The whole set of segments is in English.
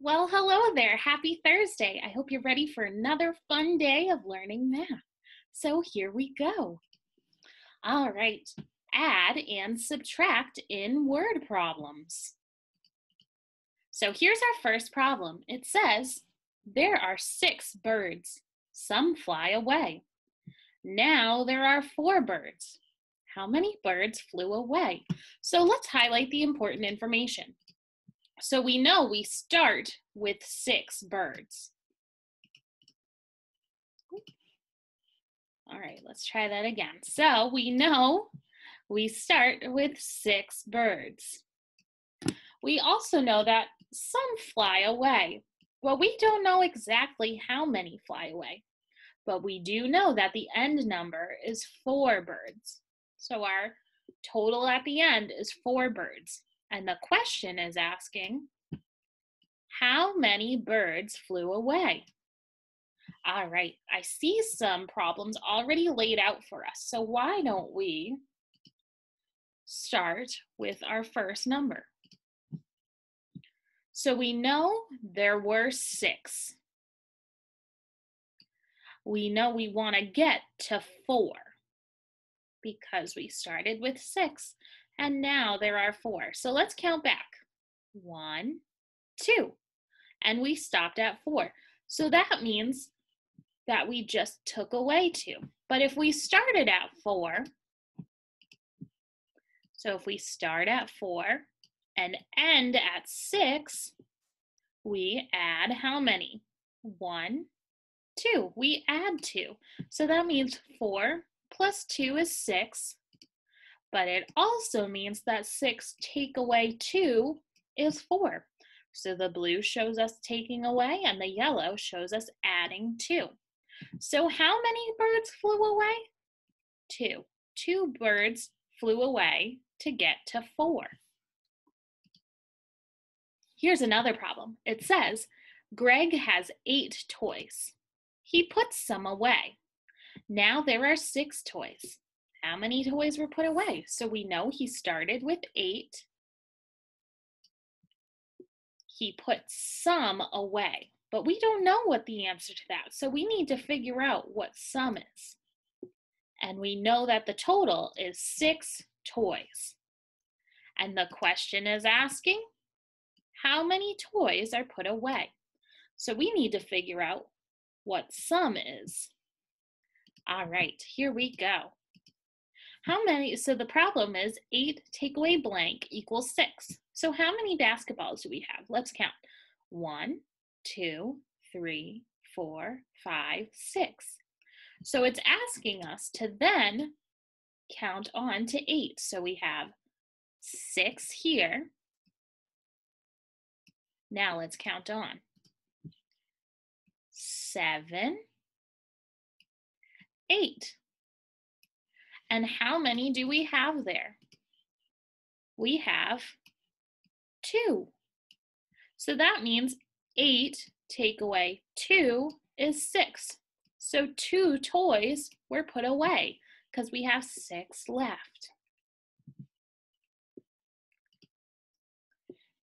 Well, hello there. Happy Thursday. I hope you're ready for another fun day of learning math. So here we go. All right, add and subtract in word problems. So here's our first problem. It says, there are 6 birds. Some fly away. Now there are 4 birds. How many birds flew away? So let's highlight the important information. So we know we start with 6 birds. All right, let's try that again. So we know we start with 6 birds. We also know that some fly away. Well, we don't know exactly how many fly away, but we do know that the end number is 4 birds. So our total at the end is 4 birds. And the question is asking, how many birds flew away? All right, I see some problems already laid out for us. So why don't we start with our first number? So we know there were 6. We know we want to get to 4 because we started with 6 and now there are 4. So let's count back. 1, 2, and we stopped at 4. So that means that we just took away 2. But if we started at 4, so if we start at 4 and end at 6, we add how many? 1, 2. We add 2. So that means 4 plus 2 is 6. But it also means that 6 take away 2 is 4. So the blue shows us taking away and the yellow shows us adding 2. So how many birds flew away? 2. 2 birds flew away to get to 4. Here's another problem. It says, Greg has 8 toys. He puts some away. Now there are 6 toys. How many toys were put away? So we know he started with 8. He put some away, but we don't know what the answer to that. So we need to figure out what some is. And we know that the total is 6 toys. And the question is asking, how many toys are put away? So we need to figure out what some is. All right, here we go. How many, so the problem is 8 take away blank equals 6. So how many basketballs do we have? Let's count. 1, 2, 3, 4, 5, 6. So it's asking us to then count on to 8. So we have 6 here. Now let's count on. 7, 8. And how many do we have there? We have 2. So that means 8 take away 2 is 6. So 2 toys were put away because we have 6 left.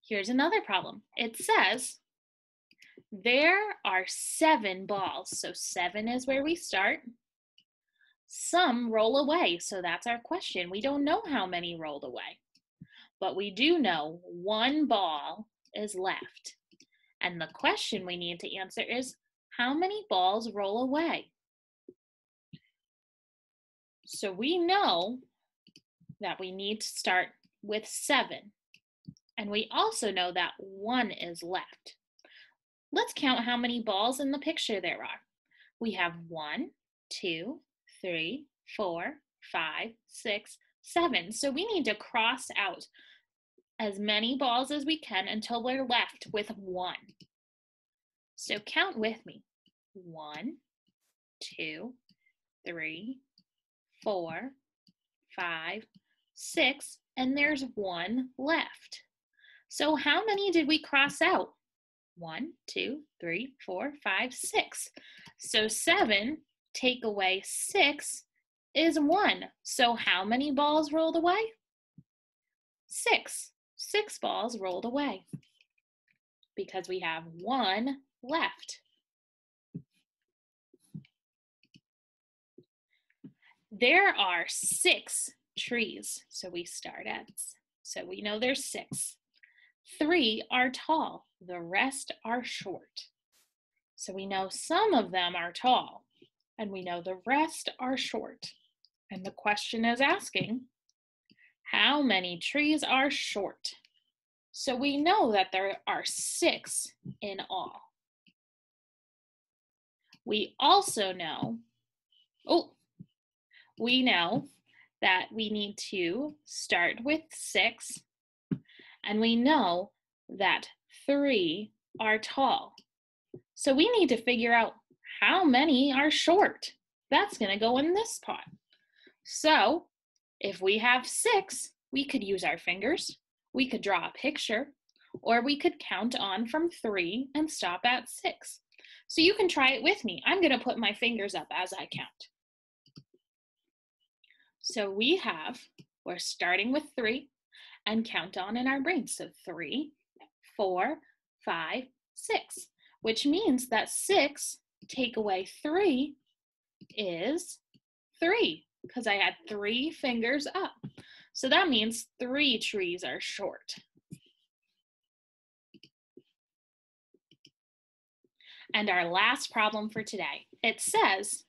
Here's another problem. It says there are 7 balls. So 7 is where we start. Some roll away, so that's our question. We don't know how many rolled away, but we do know 1 ball is left. And the question we need to answer is, how many balls roll away? So we know that we need to start with 7. And we also know that 1 is left. Let's count how many balls in the picture there are. We have 1, 2, 3, 4, 5, 6, 7. So we need to cross out as many balls as we can until we're left with 1. So count with me. 1, 2, 3, 4, 5, 6, and there's 1 left. So how many did we cross out? 1, 2, 3, 4, 5, 6. So 7 take away 6 is 1. So how many balls rolled away? 6. 6 balls rolled away. because we have 1 left. There are 6 trees, so we start at, so we know there's 6. 3 are tall, the rest are short. So we know some of them are tall, and we know the rest are short. And the question is asking, how many trees are short? So we know that there are 6 in all. We also know, we know that we need to start with 6, and we know that 3 are tall. So we need to figure out how many are short. That's going to go in this pot. So if we have 6, we could use our fingers, we could draw a picture, or we could count on from 3 and stop at 6. So you can try it with me. I'm going to put my fingers up as I count. So we're starting with 3 and count on in our brain. So 3, 4, 5, 6, which means that 6 take away 3 is 3, because I had 3 fingers up. So that means 3 trees are short. And our last problem for today, it says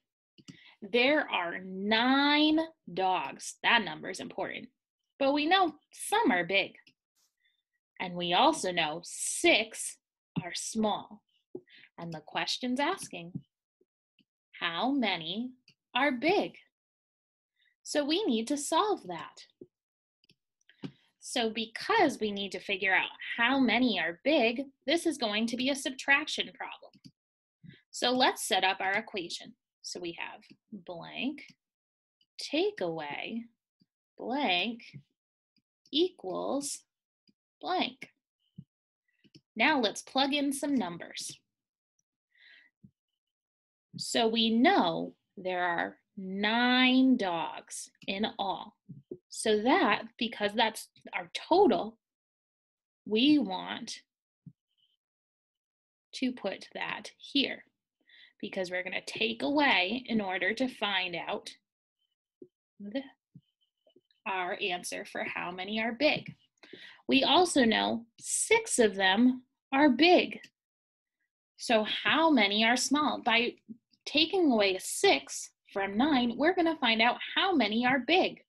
there are 9 dogs. That number is important. But we know some are big. And we also know 6 are small. And the question's asking, how many are big? So we need to solve that. So because we need to figure out how many are big, this is going to be a subtraction problem. So let's set up our equation. So we have blank take away blank equals blank. Now let's plug in some numbers. So we know there are 9 dogs in all. So that, because that's our total, we want to put that here, because we're going to take away in order to find out our answer for how many are big. We also know 6 of them are big. So how many are small? By taking away 6 from 9, we're going to find out how many are big.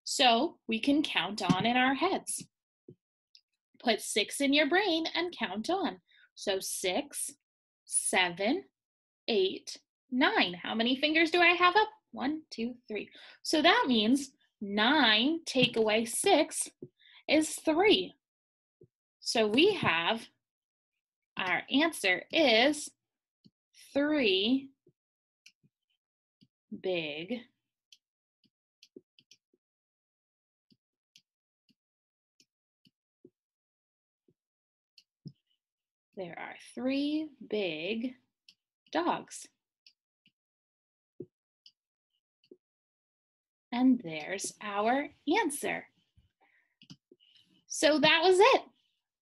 So we can count on in our heads. Put 6 in your brain and count on. So 6, 7, 8, 9. How many fingers do I have up? 1, 2, 3. So that means 9 take away 6 is 3. So we have, our answer is 3 big there are 3 big dogs. And there's our answer. So that was it.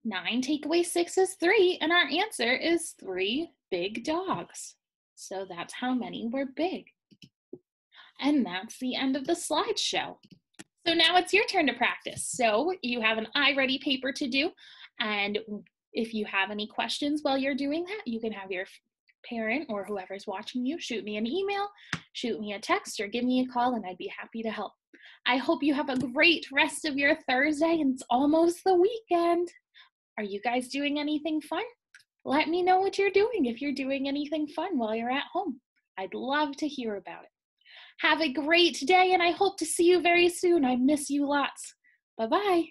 9 take away 6 is 3, and our answer is 3 big dogs. So that's how many were big. And that's the end of the slideshow. So now it's your turn to practice. So you have an iReady paper to do, and if you have any questions while you're doing that, you can have your parent or whoever's watching you shoot me an email, shoot me a text, or give me a call, and I'd be happy to help. I hope you have a great rest of your Thursday, and it's almost the weekend. Are you guys doing anything fun? Let me know what you're doing if you're doing anything fun while you're at home. I'd love to hear about it. Have a great day, and I hope to see you very soon. I miss you lots. Bye-bye.